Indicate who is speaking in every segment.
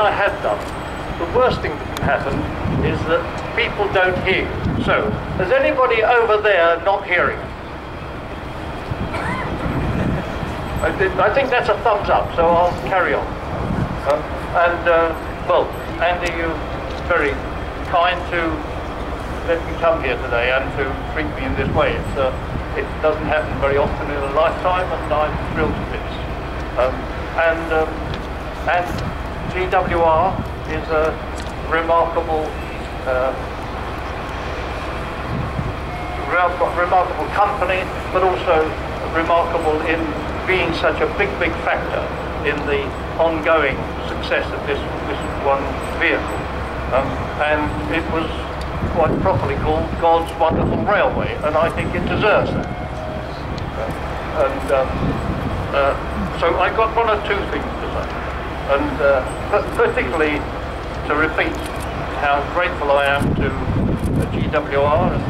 Speaker 1: when I had done, the worst thing that can happen is that people don't hear you. So, is anybody over there not hearing? I think that's a thumbs up, so I'll carry on. Well, Andy, you're very kind to let me come here today and to treat me in this way. It doesn't happen very often in a lifetime, and I'm thrilled to this. And GWR is a remarkable company, but also remarkable in being such a big factor in the ongoing success of this one vehicle. And it was quite properly called God's Wonderful Railway, and I think it deserves that. So I got one or two things to say, and particularly to repeat how grateful I am to GWR, and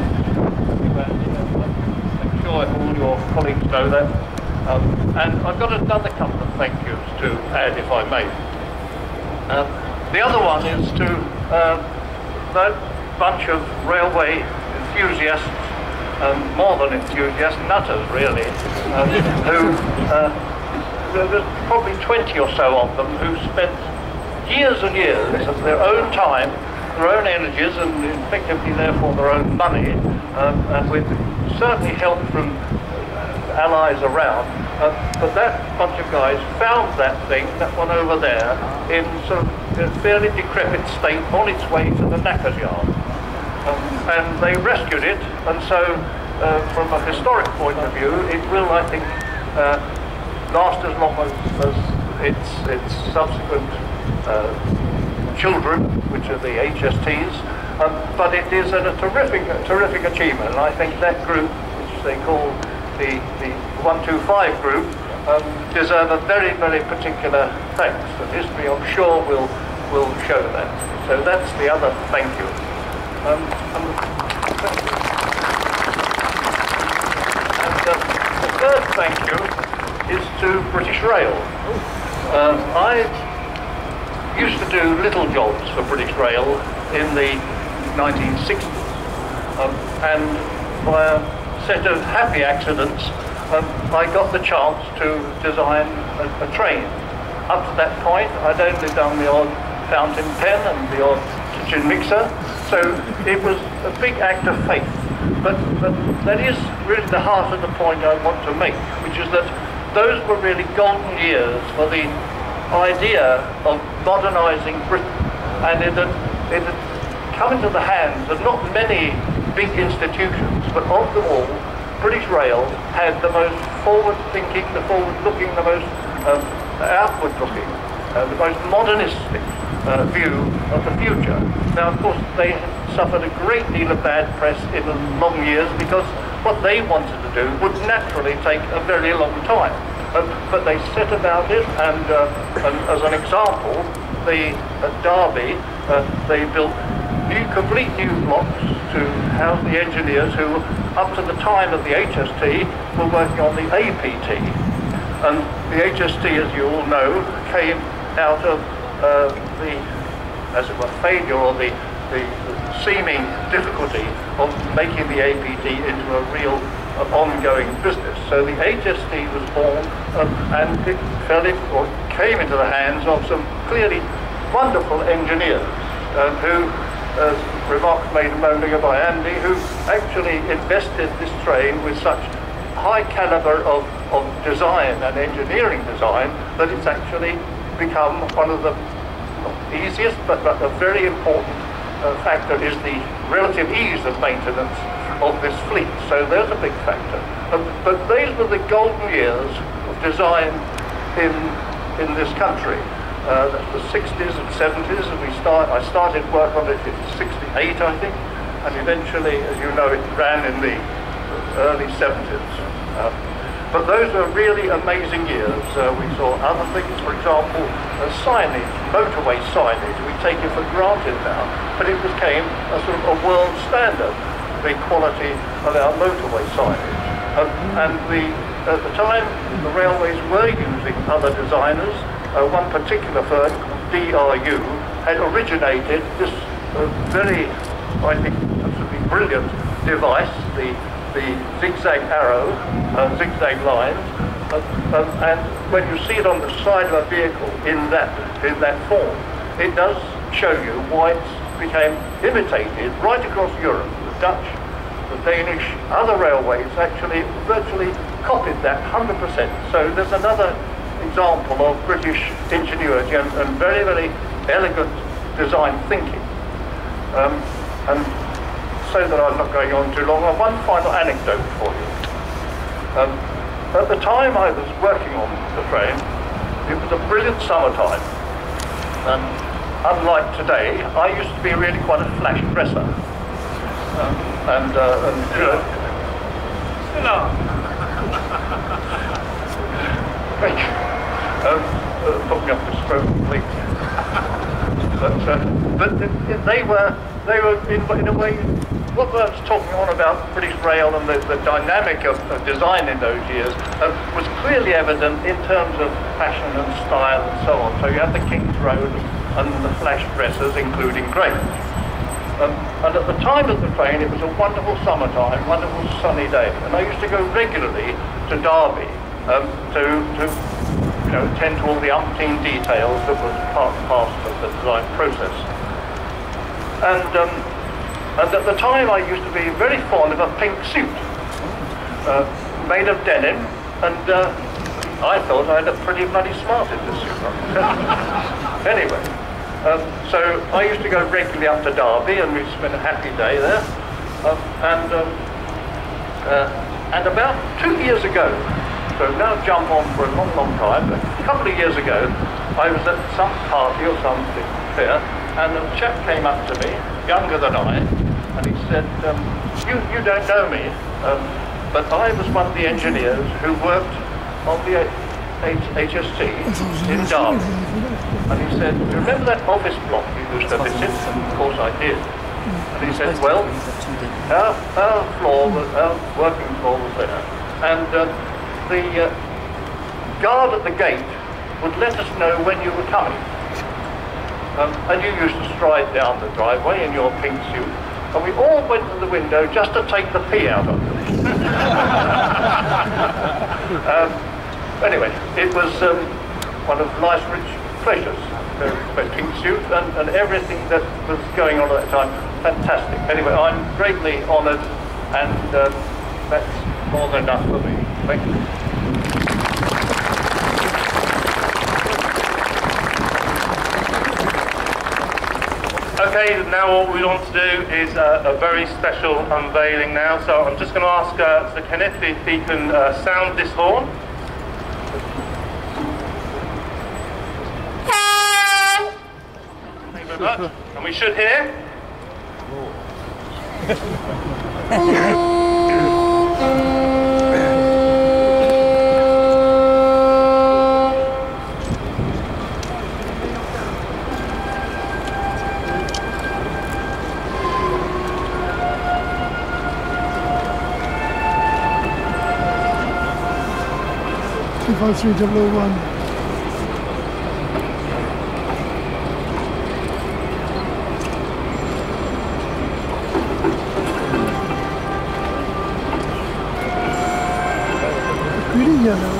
Speaker 1: I'm sure all your colleagues know that. And I've got another couple of thank yous to add, if I may. The other one is to that bunch of railway enthusiasts, more than enthusiasts, nutters really, who there's probably 20 or so of them who spent years and years of their own time, their own energies, and effectively therefore their own money, and with certainly help from allies around, but that bunch of guys found that thing, that one over there, in sort of a fairly decrepit state on its way to the knackers yard. And they rescued it, and so from a historic point of view, it will, I think, last as long as its subsequent children, which are the HSTs, but it is a terrific achievement, and I think that group, which they call the 125 group, deserve a very particular thanks, and history, I'm sure, will show that. So that's the other thank you. And the third thank you is to British Rail. I used to do little jobs for British Rail in the 1960s, and by a set of happy accidents, I got the chance to design a train. Up to that point, I'd only done the odd fountain pen and the odd kitchen mixer, so it was a big act of faith. But that is really the heart of the point I want to make, which is that those were really golden years for the idea of modernising Britain, and it had come into the hands of not many big institutions, but of them all, British Rail had the most forward-thinking, the forward-looking, the most outward-looking, the most modernistic view of the future. Now, of course, they suffered a great deal of bad press in the long years because what they wanted to do would naturally take a very long time. But they set about it, and as an example, at Derby, they built complete new blocks to house the engineers who, up to the time of the HST, were working on the APT. And the HST, as you all know, came out of the, as it were, failure, or the seeming difficulty of making the APT into a real ongoing business. So the HST was born, and it came into the hands of some clearly wonderful engineers who, as remarks made a moment ago by Andy, who actually invested this train with such high caliber of design and engineering design that it's actually become one of the, not easiest, but a very important factor is the relative ease of maintenance of this fleet. So there's a big factor. But these were the golden years of design in this country. That's the 60s and 70s, and I started work on it in 68, I think, and eventually, as you know, it ran in the early 70s. But those were really amazing years. We saw other things, for example, signage, motorway signage. We take it for granted now, but it became a sort of a world standard, the quality of our motorway signage. And at the time, the railways were using other designers. One particular firm, DRU had originated this very, I think, absolutely brilliant device, the zigzag arrow, zigzag lines, and when you see it on the side of a vehicle in that form, it does show you why it became imitated right across Europe. The Dutch, the Danish, other railways actually virtually copied that 100%. So there's another example of British ingenuity and very, very elegant design thinking. And so that I'm not going on too long, I have one final anecdote for you. At the time I was working on the train, it was a brilliant summertime. And unlike today, I used to be really quite a flash dresser. And you know... No. Thank you. Put me off the stroke completely. But they were in a way, what I was talking on about British Rail and the dynamic of design in those years was clearly evident in terms of fashion and style and so on. So you had the King's Road and the flash dressers, including Grange. And at the time of the train, it was a wonderful summertime, wonderful sunny day, and I used to go regularly to Derby to you know, attend to all the umpteen details that was part and parcel of the design process. And at the time I used to be very fond of a pink suit made of denim, and I thought I looked pretty bloody smart in this suit. Anyway, so I used to go regularly up to Derby and we'd spend a happy day there. And about 2 years ago, so now jump on for a long, long time, but a couple of years ago, I was at some party or something there, and a chap came up to me, younger than I, and he said, you don't know me, but I was one of the engineers who worked on the HST in Derby. And he said, do you remember that office block you used to visit? And of course I did. And he said, well, our working floor was there, and the guard at the gate would let us know when you were coming. And you used to stride down the driveway in your pink suit, and we all went to the window just to take the pee out of it. Anyway, it was one of life's rich pleasures, the pink suit and everything that was going on at that time. Fantastic. Anyway, I'm greatly honoured, and that's more than enough for me. Thank you.
Speaker 2: Okay, now what we want to do is a very special unveiling now. So I'm just going to ask Sir Kenneth if he can sound this horn. Thank you very much. And we should hear.
Speaker 3: Five 3001. Pretty yellow.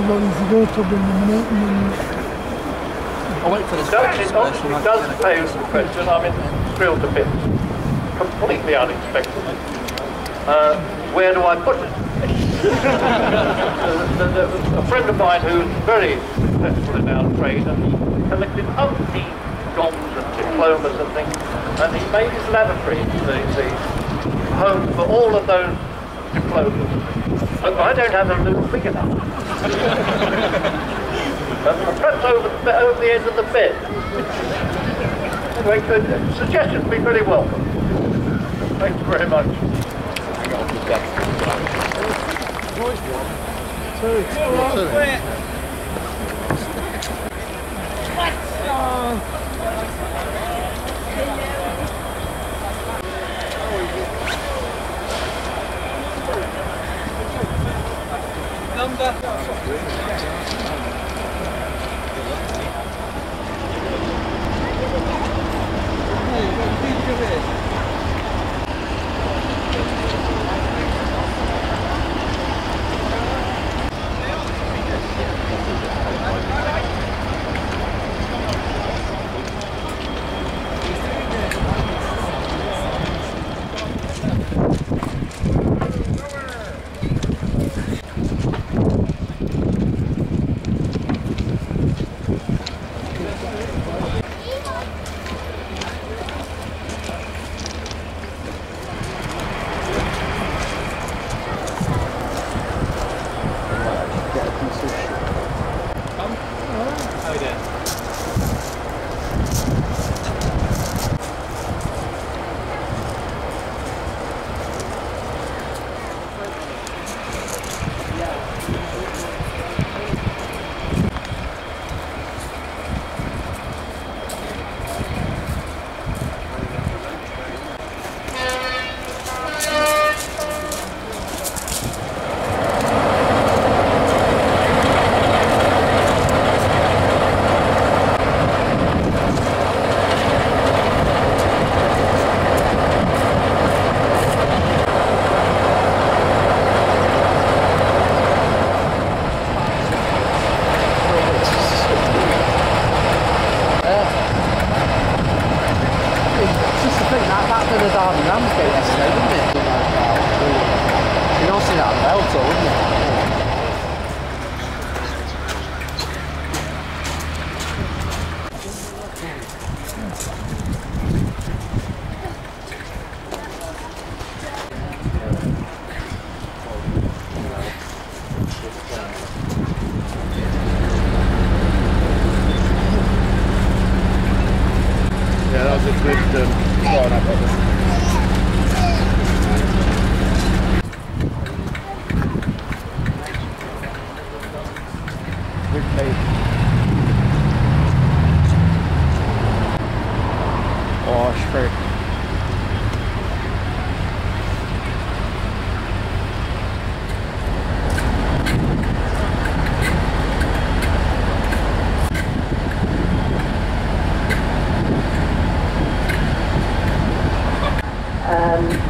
Speaker 3: lot easy to bring them in it, and then
Speaker 4: I'll wait for this
Speaker 1: It does pay the question. I'm thrilled to bits. Completely unexpected. Where do I put it? A friend of mine who's very successful in our trade and collected umpteen gongs and diplomas and things, and he made his lavatory the home for all of those diplomas. But I don't have a loo big enough. Perhaps over the edge of the bed. Anyway, suggestions would be very welcome. Thank you very much.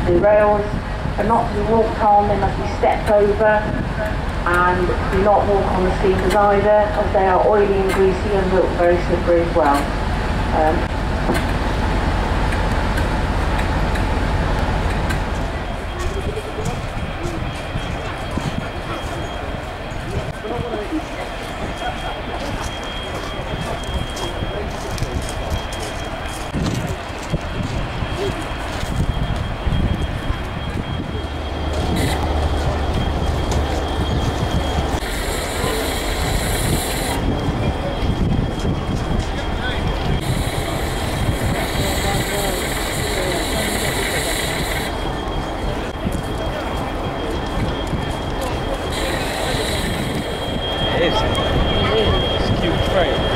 Speaker 5: The rails are not to be walked on, they must be stepped over, and do not walk on the sleepers either, as they are oily and greasy and look very slippery as well.
Speaker 4: It's a cute train.